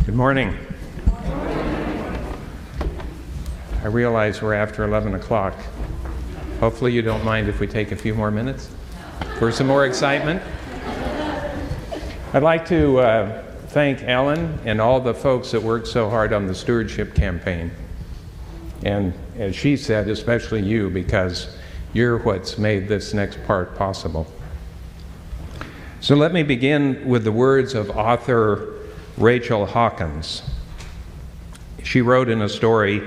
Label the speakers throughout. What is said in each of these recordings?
Speaker 1: Good morning. I realize we're after 11 o'clock. Hopefully you don't mind if we take a few more minutes for some more excitement. I'd like to thank Ellen and all the folks that worked so hard on the stewardship campaign. And as she said, especially you, because you're what's made this next part possible. So let me begin with the words of author Rachel Hawkins. She wrote in a story,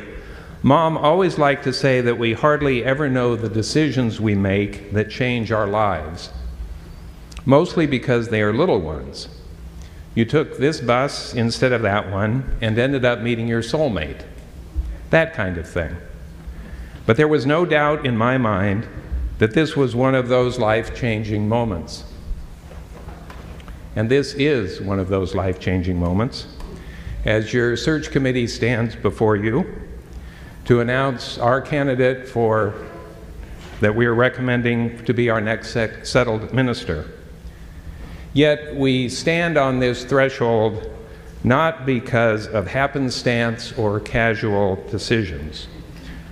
Speaker 1: "Mom always liked to say that we hardly ever know the decisions we make that change our lives, mostly because they are little ones. You took this bus instead of that one and ended up meeting your soulmate. That kind of thing. But there was no doubt in my mind that this was one of those life-changing moments." And this is one of those life-changing moments, as your search committee stands before you to announce our candidate that we are recommending to be our next settled minister. Yet we stand on this threshold not because of happenstance or casual decisions,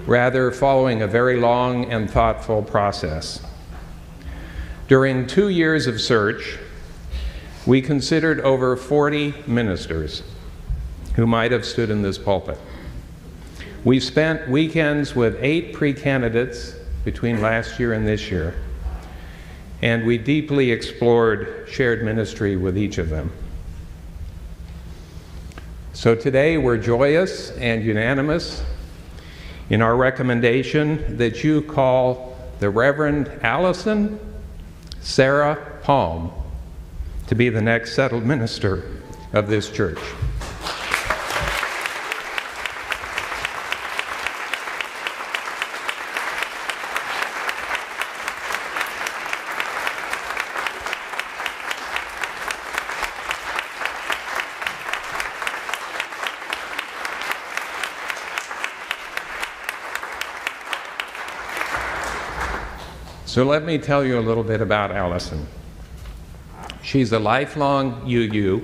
Speaker 1: rather following a very long and thoughtful process. During 2 years of search, we considered over 40 ministers who might have stood in this pulpit. We spent weekends with 8 pre-candidates between last year and this year, and we deeply explored shared ministry with each of them. So today we're joyous and unanimous in our recommendation that you call the Reverend Allison Sarah Palm to be the next settled minister of this church. So let me tell you a little bit about Allison. She's a lifelong UU.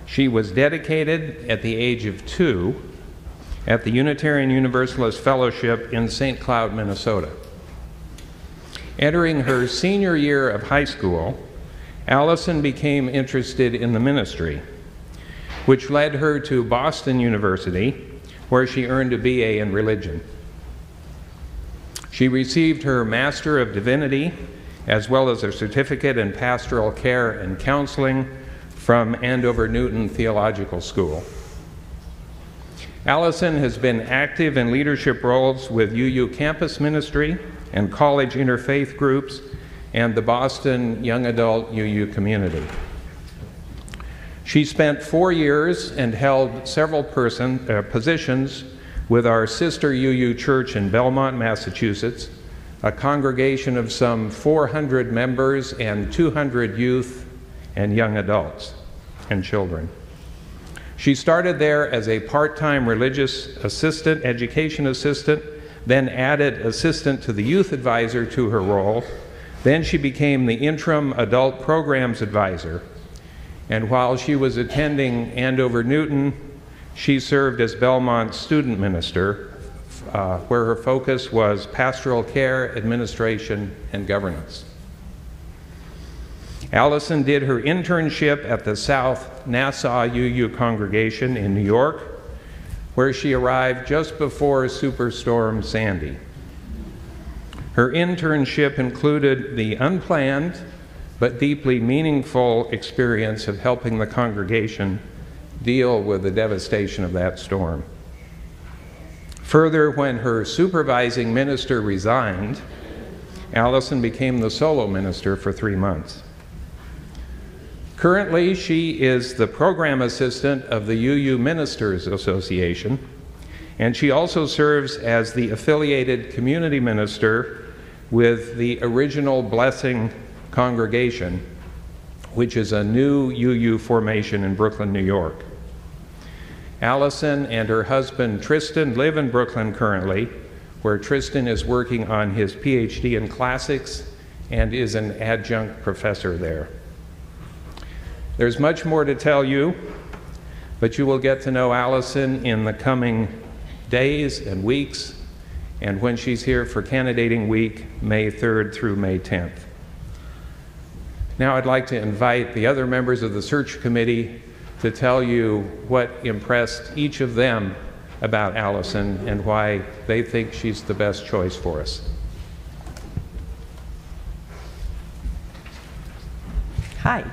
Speaker 1: She was dedicated at the age of 2 at the Unitarian Universalist Fellowship in St. Cloud, Minnesota. Entering her senior year of high school, Allison became interested in the ministry, which led her to Boston University, where she earned a BA in religion. She received her Master of Divinity as well as a certificate in pastoral care and counseling from Andover Newton Theological School. Allison has been active in leadership roles with UU campus ministry and college interfaith groups and the Boston young adult UU community. She spent 4 years and held several positions with our sister UU church in Belmont, Massachusetts, a congregation of some 400 members and 200 youth and young adults and children. She started there as a part-time religious assistant, education assistant, then added assistant to the youth advisor to her role. Then she became the interim adult programs advisor. And while she was attending Andover Newton, she served as Belmont's student minister, where her focus was pastoral care, administration, and governance. Allison did her internship at the South Nassau UU congregation in New York, where she arrived just before Superstorm Sandy. Her internship included the unplanned but deeply meaningful experience of helping the congregation deal with the devastation of that storm. Further, when her supervising minister resigned, Allison became the solo minister for 3 months. Currently, she is the program assistant of the UU Ministers Association, and she also serves as the affiliated community minister with the Original Blessing Congregation, which is a new UU formation in Brooklyn, New York. Allison and her husband Tristan live in Brooklyn currently, where Tristan is working on his PhD in classics and is an adjunct professor there. There's much more to tell you, but you will get to know Allison in the coming days and weeks, and when she's here for candidating week, May 3rd through May 10th. Now I'd like to invite the other members of the search committee to tell you what impressed each of them about Allison and why they think she's the best choice for us.
Speaker 2: Hi.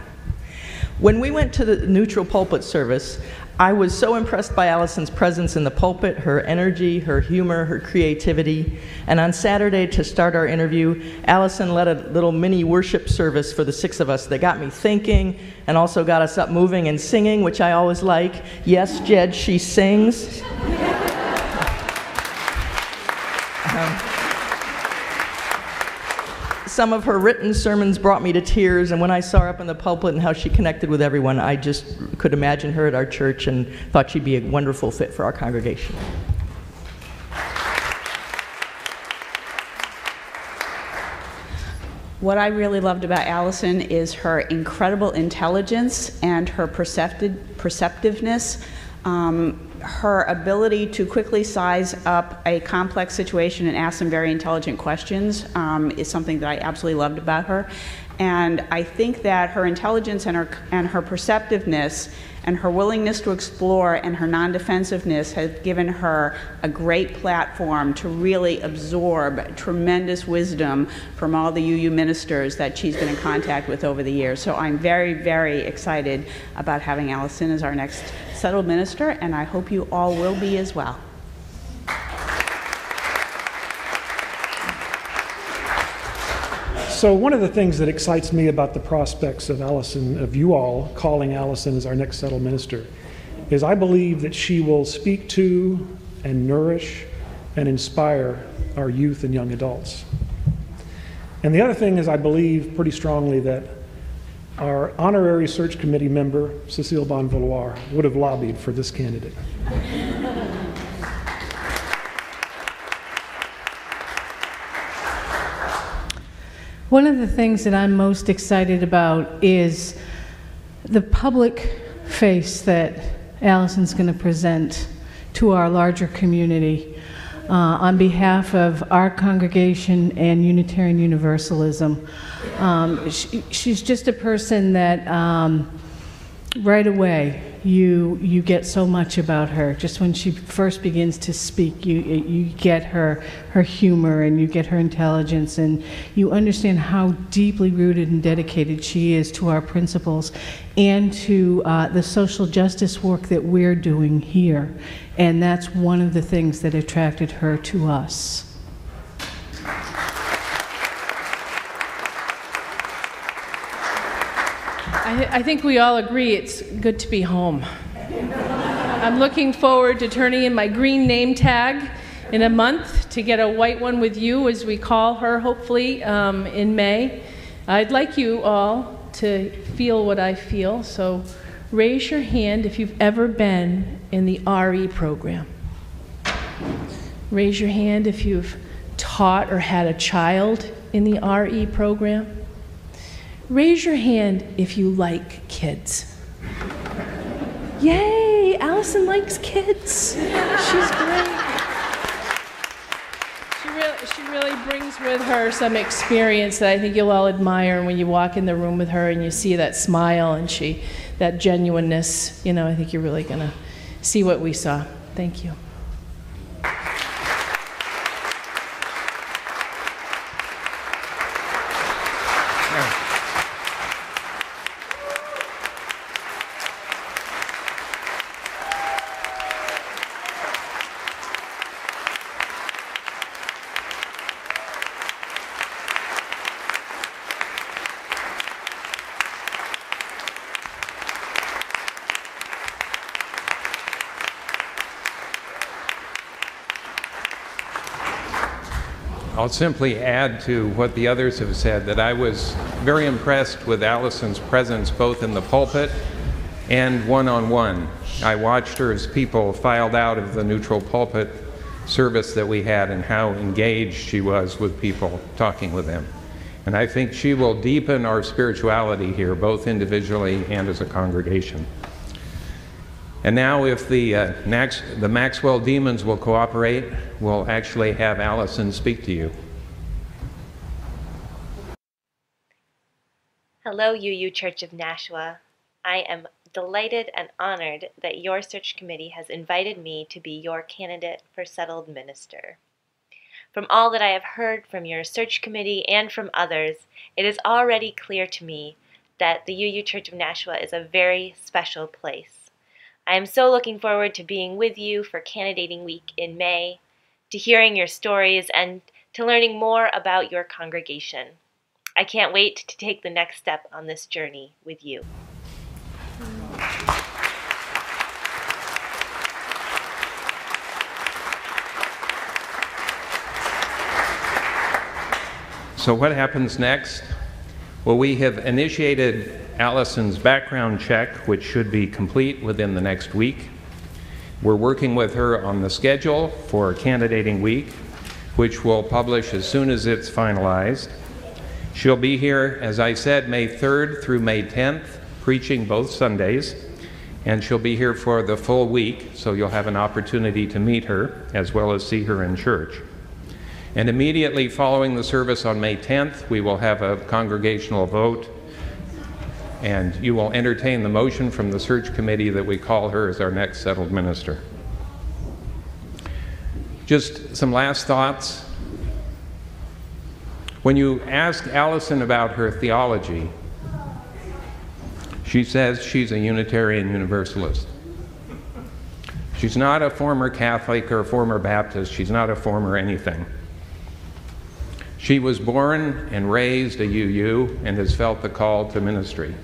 Speaker 2: When we went to the neutral pulpit service, I was so impressed by Allison's presence in the pulpit, her energy, her humor, her creativity. And on Saturday, to start our interview, Allison led a little mini worship service for the 6 of us that got me thinking and also got us up moving and singing, which I always like. Yes, Jed, she sings. Some of her written sermons brought me to tears, and when I saw her up in the pulpit and how she connected with everyone, I just could imagine her at our church and thought she'd be a wonderful fit for our congregation.
Speaker 3: What I really loved about Allison is her incredible intelligence and her perceptiveness. Her ability to quickly size up a complex situation and ask some very intelligent questions is something that I absolutely loved about her. And I think that her intelligence and her perceptiveness and her willingness to explore and her non-defensiveness has given her a great platform to really absorb tremendous wisdom from all the UU ministers that she's been in contact with over the years. So I'm very, very excited about having Allison as our next settled minister, and I hope you all will be as well.
Speaker 4: So one of the things that excites me about the prospects of Allison, of you all calling Allison as our next settled minister, is I believe that she will speak to and nourish and inspire our youth and young adults. And the other thing is I believe pretty strongly that our honorary search committee member, Cecile Bonvilloir, would have lobbied for this candidate.
Speaker 5: One of the things that I'm most excited about is the public face that Allison's going to present to our larger community on behalf of our congregation and Unitarian Universalism. She's just a person that right away you get so much about her. Just when she first begins to speak, you get her humor and you get her intelligence, and you understand how deeply rooted and dedicated she is to our principles and to the social justice work that we're doing here. And that's one of the things that attracted her to us.
Speaker 6: I think we all agree it's good to be home. I'm looking forward to turning in my green name tag in a month to get a white one with you, as we call her, hopefully, in May. I'd like you all to feel what I feel, so raise your hand if you've ever been in the RE program. Raise your hand if you've taught or had a child in the RE program. Raise your hand if you like kids. Yay, Allison likes kids. She's great. She really brings with her some experience that I think you'll all admire when you walk in the room with her and you see that smile and that genuineness. You know, I think you're really going to see what we saw. Thank you.
Speaker 1: I'll simply add to what the others have said that I was very impressed with Allison's presence both in the pulpit and one-on-one. I watched her as people filed out of the neutral pulpit service that we had and how engaged she was with people, talking with them. And I think she will deepen our spirituality here, both individually and as a congregation. And now, if the Maxwell demons will cooperate, we'll actually have Allison speak to you.
Speaker 7: Hello, UU Church of Nashua. I am delighted and honored that your search committee has invited me to be your candidate for settled minister. From all that I have heard from your search committee and from others, it is already clear to me that the UU Church of Nashua is a very special place. I am so looking forward to being with you for candidating week in May, to hearing your stories, and to learning more about your congregation. I can't wait to take the next step on this journey with you.
Speaker 1: So what happens next? Well, we have initiated Allison's background check, which should be complete within the next week. We're working with her on the schedule for candidating week, which we'll publish as soon as it's finalized. She'll be here, as I said, May 3rd through May 10th, preaching both Sundays, and she'll be here for the full week, so you'll have an opportunity to meet her as well as see her in church. And immediately following the service on May 10th, we will have a congregational vote, and you will entertain the motion from the search committee that we call her as our next settled minister. Just some last thoughts. When you ask Allison about her theology, she says she's a Unitarian Universalist. She's not a former Catholic or a former Baptist. She's not a former anything. She was born and raised a UU and has felt the call to ministry.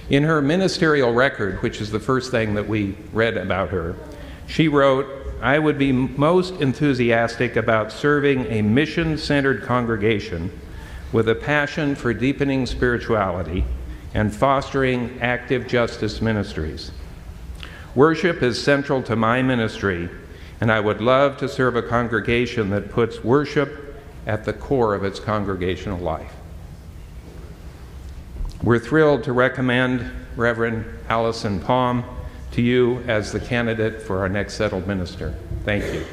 Speaker 1: In her ministerial record, which is the first thing that we read about her, she wrote, "I would be most enthusiastic about serving a mission-centered congregation with a passion for deepening spirituality and fostering active justice ministries. Worship is central to my ministry, and I would love to serve a congregation that puts worship at the core of its congregational life." We're thrilled to recommend Reverend Allison Palm to you as the candidate for our next settled minister. Thank you.